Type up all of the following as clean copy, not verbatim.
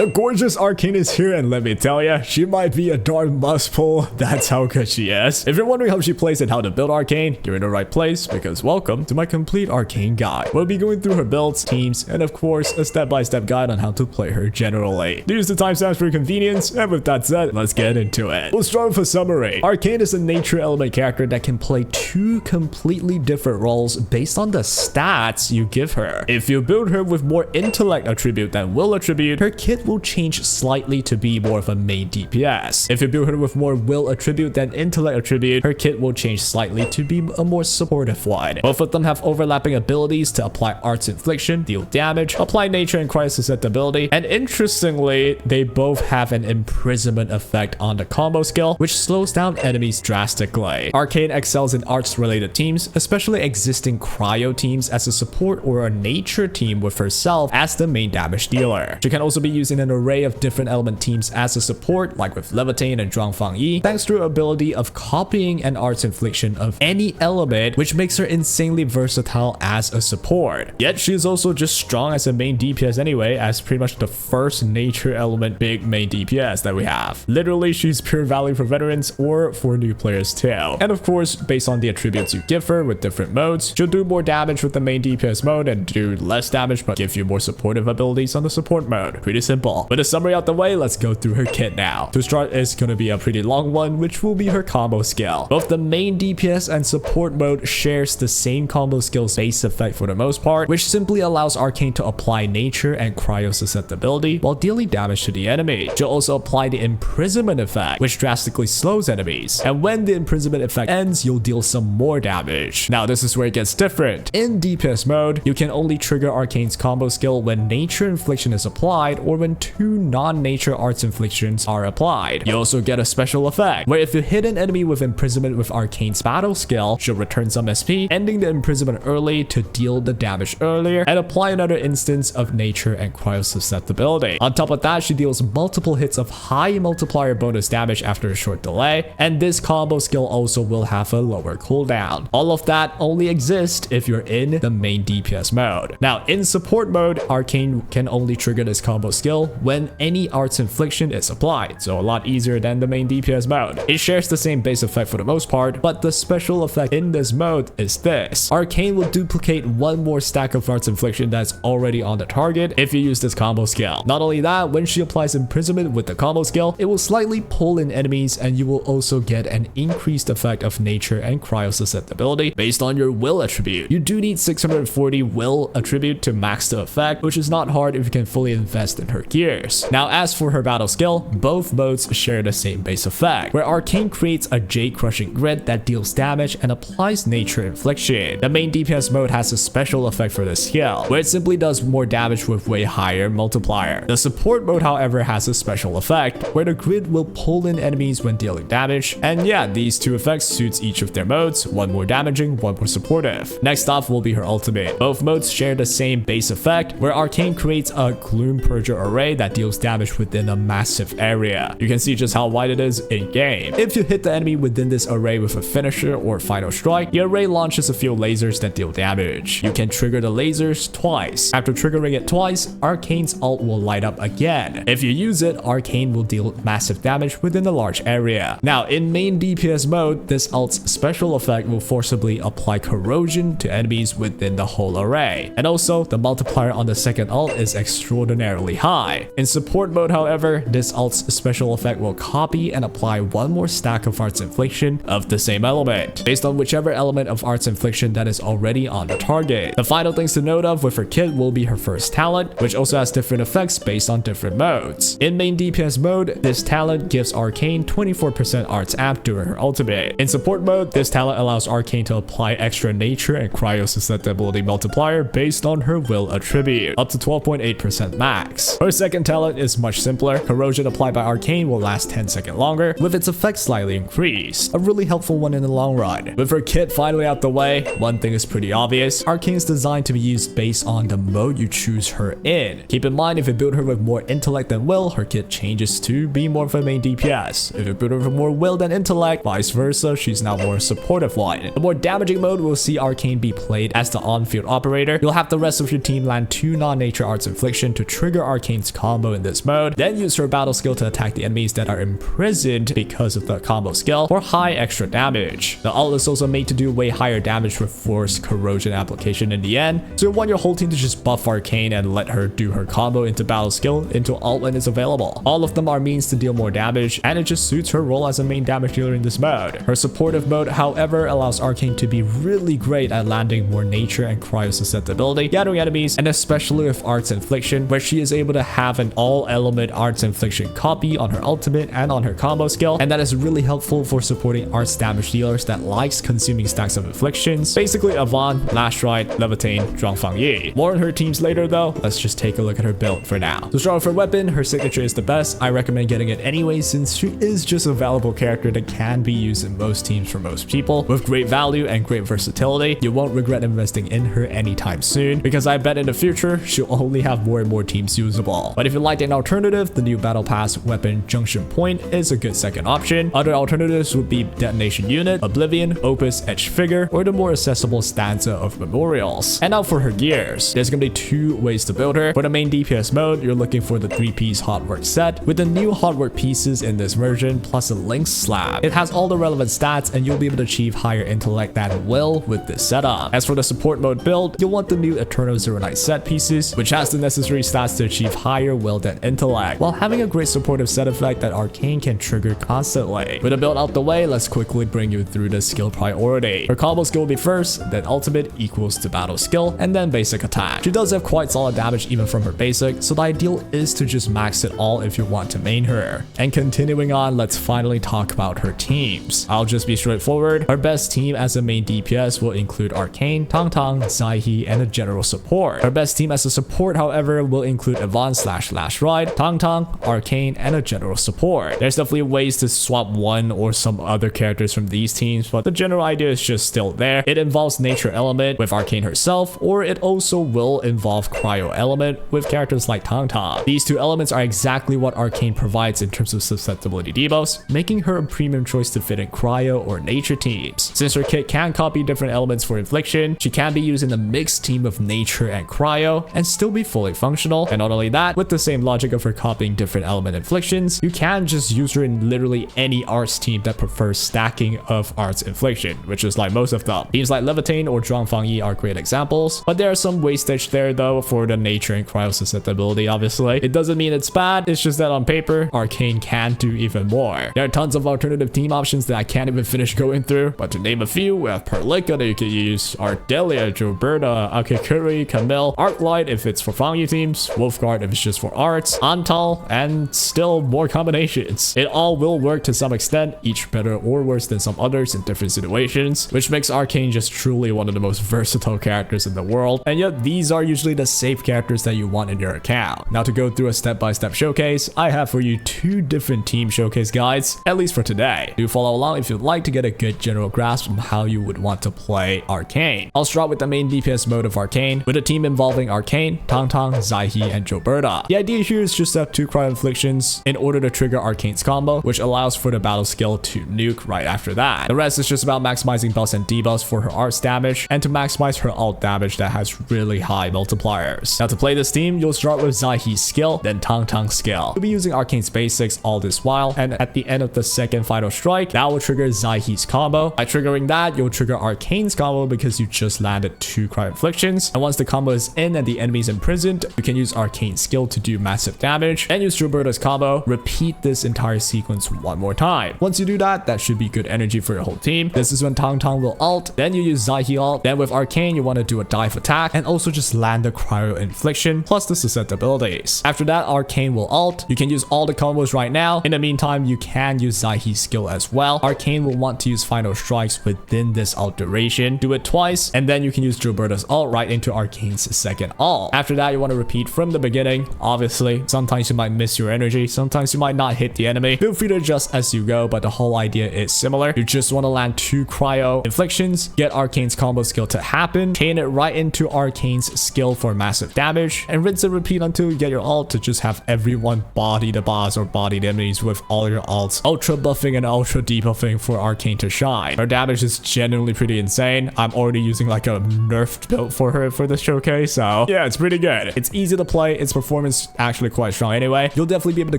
The gorgeous Arcane is here, and let me tell ya, she might be a darn must pull. That's how good she is. If you're wondering how she plays and how to build Arcane, you're in the right place, because welcome to my complete Arcane guide. We'll be going through her builds, teams, and of course, a step-by-step guide on how to play her generally. Use the timestamps for your convenience, and with that said, let's get into it. We'll start with a summary. Arcane is a nature element character that can play two completely different roles based on the stats you give her. If you build her with more intellect attribute than will attribute, her kit will change slightly to be more of a main DPS. If you build her with more will attribute than intellect attribute, her kit will change slightly to be a more supportive one. Both of them have overlapping abilities to apply arts infliction, deal damage, apply nature and cryo susceptibility, and interestingly, they both have an imprisonment effect on the combo skill, which slows down enemies drastically. Arcane excels in arts related teams, especially existing cryo teams as a support or a nature team with herself as the main damage dealer. She can also be used in an array of different element teams as a support, like with Levitate and Zhuangfang Yi, thanks to her ability of copying an arts infliction of any element, which makes her insanely versatile as a support. Yet she is also just strong as a main DPS anyway, as pretty much the first nature element big main DPS that we have. Literally, she's pure value for veterans or for new players too. And of course, based on the attributes you give her with different modes, she'll do more damage with the main DPS mode and do less damage but give you more supportive abilities on the support mode. Pretty simple. With a summary out the way, let's go through her kit now. To start, it's gonna be a pretty long one, which will be her combo skill. Both the main DPS and support mode shares the same combo skill's base effect for the most part, which simply allows Arcane to apply nature and cryo susceptibility while dealing damage to the enemy. She'll also apply the imprisonment effect, which drastically slows enemies. And when the imprisonment effect ends, you'll deal some more damage. Now, this is where it gets different. In DPS mode, you can only trigger Arcane's combo skill when nature infliction is applied or when two non-nature arts inflictions are applied. You also get a special effect, where if you hit an enemy with imprisonment with Arcane's battle skill, she'll return some SP, ending the imprisonment early to deal the damage earlier and apply another instance of nature and cryo susceptibility. On top of that, she deals multiple hits of high multiplier bonus damage after a short delay, and this combo skill also will have a lower cooldown. All of that only exists if you're in the main DPS mode. Now, in support mode, Arcane can only trigger this combo skill when any arts infliction is applied, so a lot easier than the main DPS mode. It shares the same base effect for the most part, but the special effect in this mode is this. Arcane will duplicate one more stack of arts infliction that's already on the target if you use this combo skill. Not only that, when she applies imprisonment with the combo skill, it will slightly pull in enemies, and you will also get an increased effect of nature and cryo susceptibility based on your will attribute. You do need 640 will attribute to max the effect, which is not hard if you can fully invest in her gears. Now, as for her battle skill, both modes share the same base effect, where Arcane creates a Jade Crushing Grid that deals damage and applies nature infliction. The main DPS mode has a special effect for this skill, where it simply does more damage with way higher multiplier. The support mode, however, has a special effect, where the grid will pull in enemies when dealing damage, and yeah, these two effects suits each of their modes, one more damaging, one more supportive. Next off will be her ultimate. Both modes share the same base effect, where Arcane creates a Gloom Purger array that deals damage within a massive area. You can see just how wide it is in game. If you hit the enemy within this array with a finisher or final strike, the array launches a few lasers that deal damage. You can trigger the lasers twice. After triggering it twice, Arcane's ult will light up again. If you use it, Arcane will deal massive damage within a large area. Now, in main DPS mode, this ult's special effect will forcibly apply corrosion to enemies within the whole array. And also, the multiplier on the second ult is extraordinarily high. In support mode, however, this ult's special effect will copy and apply one more stack of arts infliction of the same element, based on whichever element of arts infliction that is already on the target. The final things to note of with her kit will be her first talent, which also has different effects based on different modes. In main DPS mode, this talent gives Arcane 24% arts amp during her ultimate. In support mode, this talent allows Arcane to apply extra nature and cryo susceptibility multiplier based on her will attribute, up to 12.8% max. Her second talent is much simpler. Corrosion applied by Arcane will last 10 seconds longer, with its effect slightly increased. A really helpful one in the long run. With her kit finally out the way, one thing is pretty obvious. Arcane is designed to be used based on the mode you choose her in. Keep in mind, if you build her with more intellect than will, her kit changes to be more of a main DPS. If you build her with more will than intellect, vice versa, she's now more supportive one. The more damaging mode will see Arcane be played as the on-field operator. You'll have the rest of your team land 2 non-nature arts infliction to trigger Arcane's combo in this mode, then use her battle skill to attack the enemies that are imprisoned because of the combo skill for high extra damage. The ult is also made to do way higher damage with forced corrosion application in the end, so you want your whole team to just buff Arcane and let her do her combo into battle skill into ult when it's available. All of them are means to deal more damage, and it just suits her role as a main damage dealer in this mode. Her supportive mode, however, allows Arcane to be really great at landing more nature and cryo susceptibility, gathering enemies, and especially with Arts Infliction, where she is able to have an all-element Arts Infliction copy on her ultimate and on her combo skill, and that is really helpful for supporting Arts damage dealers that likes consuming stacks of inflictions. Basically Yvonne, Last Ride, Levitain, Zhuangfang Yi. More on her teams later though, let's just take a look at her build for now. To start with her weapon, her signature is the best. I recommend getting it anyway since she is just a valuable character that can be used in most teams for most people. With great value and great versatility, you won't regret investing in her anytime soon, because I bet in the future she'll only have more and more teams usable. But if you like an alternative, the new Battle Pass weapon Junction Point is a good second option. Other alternatives would be Detonation Unit, Oblivion, Opus Edge Figure, or the more accessible Stanza of Memorials. And now for her gears. There's gonna be two ways to build her. For the main DPS mode, you're looking for the 3-piece hot work set with the new hot work pieces in this version plus a link slab. It has all the relevant stats and you'll be able to achieve higher intellect than will with this setup. As for the support mode build, you'll want the new Eternal Zero Night set pieces, which has the necessary stats to achieve higher will than intellect, while having a great supportive set effect that Arcane can trigger constantly. With the build out the way, let's quickly bring you through the skill priority. Her combo skill will be first, then ultimate equals to battle skill, and then basic attack. She does have quite solid damage even from her basic, so the ideal is to just max it all if you want to main her. And continuing on, let's finally talk about her teams. I'll just be straightforward. Her best team as a main DPS will include Arcane, Tangtang, Xaihi, and a general support. Her best team as a support, however, will include Yvonne / Last Ride, Tangtang, Arcane, and a general support. There's definitely ways to swap one or some other characters from these teams, but the general idea is just still there. It involves nature element with Arcane herself, or it also will involve cryo element with characters like Tangtang. These two elements are exactly what Arcane provides in terms of susceptibility debuffs, making her a premium choice to fit in cryo or nature teams. Since her kit can copy different elements for infliction, she can be used in a mixed team of nature and cryo and still be fully functional. And not only that, with the same logic of her copying different element inflictions, you can just use her in literally any arts team that prefers stacking of arts infliction, which is like most of them. Teams like Levitain or Zhuangfang Yi are great examples, but there are some wastage there though for the nature and cryo susceptibility. Obviously, it doesn't mean it's bad, it's just that on paper, Arcane can do even more. There are tons of alternative team options that I can't even finish going through, but to name a few, we have Perlika that you can use, Ardelia, Gilberta, Akikuri, Camille, Arclight if it's for Fangyu teams, Wolfguard if it's just for arts, Antal, and still more combinations. It all will work to some extent, each better or worse than some others in different situations, which makes Arcane just truly one of the most versatile characters in the world, and yet these are usually the safe characters that you want in your account. Now to go through a step-by-step showcase, I have for you two different team showcase guides, at least for today. Do follow along if you'd like to get a good general grasp on how you would want to play Arcane. I'll start with the main DPS mode of Arcane, with a team involving Arcane, Tangtang, Xaihi, and Gilberta. The idea here is just to have 2 cryo inflictions in order to trigger Arcane's combo, which allows for the battle skill to nuke right after that. The rest is just about maximizing buffs and debuffs for her arts damage, and to maximize her ult damage that has really high multipliers. Now to play this team, you'll start with Xaihi's skill, then Tangtang's skill. You'll be using Arcane's basics all this while, and at the end of the second final strike, that will trigger Xaihi's combo. By triggering that, you'll trigger Arcane's combo because you just landed 2 cryo inflictions, and once the combo is in and the enemy's imprisoned, you can use Arcane's skill to do massive damage, and use Gilberta's combo. Repeat this entire sequence one more time. Once you do that, that should be good energy for your whole team. This is when Tangtang will ult, then you use Xaihi ult, then with Arcane you want to do a dive attack, and also just land the cryo infliction plus the susceptibilities. After that, Arcane will ult. You can use all the combos right now. In the meantime, you can use Xaihi's skill as well. Arcane will want to use final strikes within this ult duration. Do it twice, and then you can use Gilberta's ult right into Arcane's second ult. After that, you want to repeat from the beginning. Obviously, sometimes you might miss your energy, sometimes you might not hit the enemy. Feel free to adjust as you go, but the whole idea is similar. You just want to land 2 cryo inflictions, get Arcane's combo skill to happen, chain it right into Arcane's skill for massive damage, and rinse and repeat until you get your ult to just have everyone body the boss or body the enemies with all your ults, ultra buffing and ultra debuffing for Arcane to shine. Her damage is genuinely pretty insane. I'm already using like a nerfed build for her for this showcase, so yeah, it's pretty good. It's easy to play, it's performance performance actually quite strong anyway. You'll definitely be able to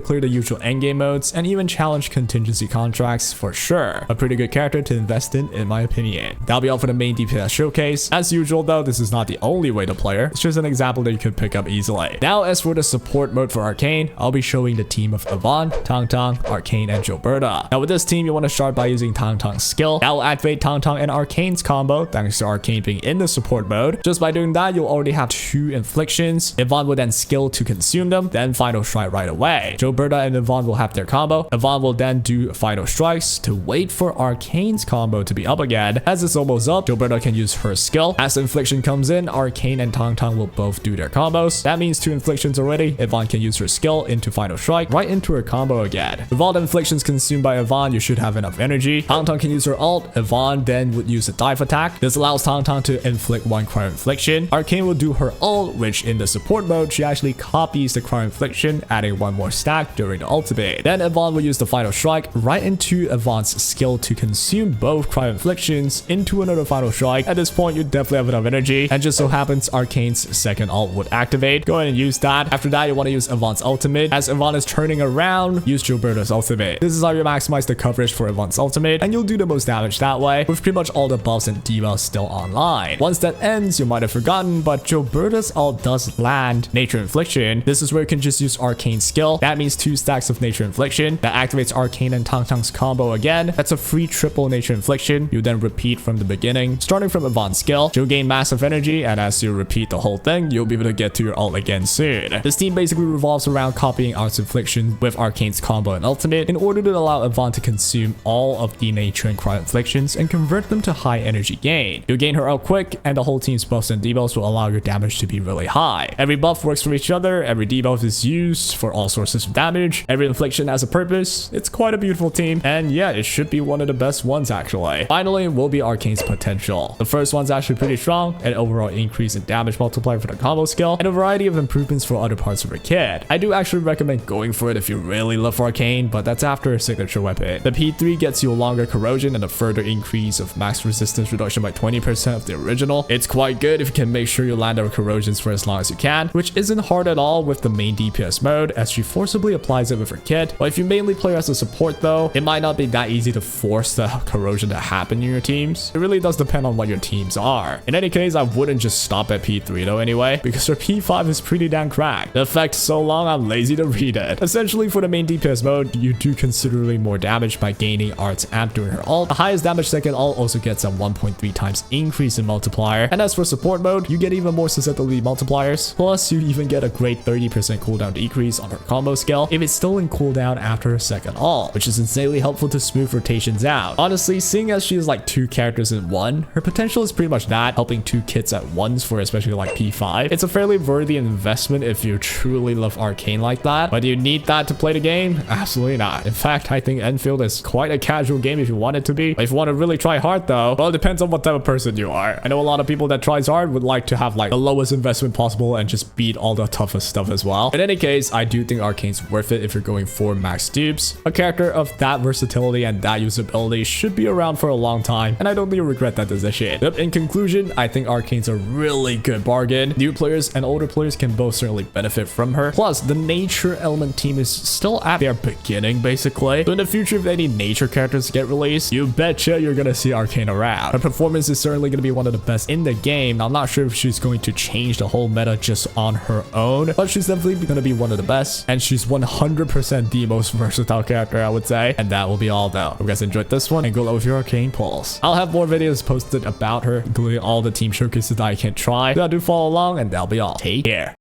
clear the usual endgame modes and even challenge contingency contracts for sure. A pretty good character to invest in my opinion. That'll be all for the main DPS showcase. As usual though, this is not the only way to play her. It's just an example that you could pick up easily. Now as for the support mode for Arcane, I'll be showing the team of Yvonne, Tangtang, Arcane, and Gilberta. Now with this team, you want to start by using Tangtang's skill. That will activate Tangtang and Arcane's combo thanks to Arcane being in the support mode. Just by doing that, you'll already have 2 inflictions. Yvonne will then skill to consume them, then final strike right away. Gilberta and Yvonne will have their combo. Yvonne will then do final strikes to wait for Arcane's combo to be up again. As it's almost up, Gilberta can use her skill. As the infliction comes in, Arcane and Tangtang will both do their combos. That means 2 inflictions already. Yvonne can use her skill into final strike right into her combo again. With all the inflictions consumed by Yvonne, you should have enough energy. Tangtang can use her ult. Yvonne then would use a dive attack. This allows Tangtang to inflict 1 cryo infliction. Arcane will do her ult, which in the support mode, she actually copies the cryo infliction, adding 1 more stack during the ultimate. Then Yvonne will use the final strike right into Yvonne's skill to consume both cryo inflictions into another final strike. At this point, you definitely have enough energy, and just so happens Arcane's second ult would activate. Go ahead and use that. After that, you want to use Yvonne's ultimate. As Yvonne is turning around, use Gilberta's ultimate. This is how you maximize the coverage for Yvonne's ultimate, and you'll do the most damage that way, with pretty much all the buffs and debuffs still online. Once that ends, you might have forgotten, but Gilberta's ult does land Nature Infliction. This is where you can just use Arcane skill. That means 2 stacks of Nature Infliction. That activates Arcane and Tangtang's combo again. That's a free triple Nature Infliction. You then repeat from the beginning, starting from Yvonne's skill. You'll gain massive energy, and as you repeat the whole thing, you'll be able to get to your ult again soon. This team basically revolves around copying Art's Infliction with Arcane's combo and ultimate in order to allow Yvonne to consume all of the Nature and Cryo Inflictions and convert them to high energy gain. You'll gain her ult quick, and the whole team's buffs and debuffs will allow your damage to be really high. Every buff works for each other, every debuff is used for all sources of damage, every infliction has a purpose. It's quite a beautiful team, and yeah, it should be one of the best ones actually. Finally will be Arcane's Potential. The first one's actually pretty strong, an overall increase in damage multiplier for the combo skill, and a variety of improvements for other parts of her kit. I do actually recommend going for it if you really love Arcane, but that's after a signature weapon. The P3 gets you a longer corrosion and a further increase of max resistance reduction by 20% of the original. It's quite good if you can make sure you land our corrosions for as long as you can, which isn't hard at all with the main DPS mode, as she forcibly applies it with her kit. But if you mainly play as a support though, it might not be that easy to force the corrosion to happen in your teams. It really does depend on what your teams are. In any case, I wouldn't just stop at P3 though anyway, because her P5 is pretty damn cracked. The effect so long I'm lazy to read it. Essentially for the main DPS mode, you do considerably more damage by gaining Art's amp during her ult. The highest damage second ult also gets a 1.3 times increase in multiplier, and as for support mode, you get even more susceptibility multipliers, plus you even get a great 30% cooldown decrease on her combo skill if it's still in cooldown after her second ult, which is insanely helpful to smooth rotations out. Honestly, seeing as she is like 2 characters in one, her potential is pretty much that, helping 2 kits at once for especially like P5. It's a fairly worthy investment if you truly love Arcane like that, but do you need that to play the game? Absolutely not. In fact, I think Endfield is quite a casual game if you want it to be. If you want to really try hard though, well, it depends on what type of person you are. I know a lot of people that tries hard would like to have like the lowest investment possible and just beat all the toughest stuff as well. In any case, I do think Arcane's worth it if you're going for max dupes. A character of that versatility and that usability should be around for a long time, and I don't think you'll regret that decision. But in conclusion, I think Arcane's a really good bargain. New players and older players can both certainly benefit from her. Plus, the nature element team is still at their beginning basically. So in the future, if any nature characters get released, you betcha you're gonna see Arcane around. Her performance is certainly gonna be one of the best in the game. I'm not sure if she's going to change the whole meta just on her own, but she's definitely gonna be one of the best, and she's 100% the most versatile character, I would say. And that will be all though. Hope you guys enjoyed this one, and go low with your Arcane pulls. I'll have more videos posted about her, including all the team showcases that I can try. So do follow along, and that'll be all. Take care.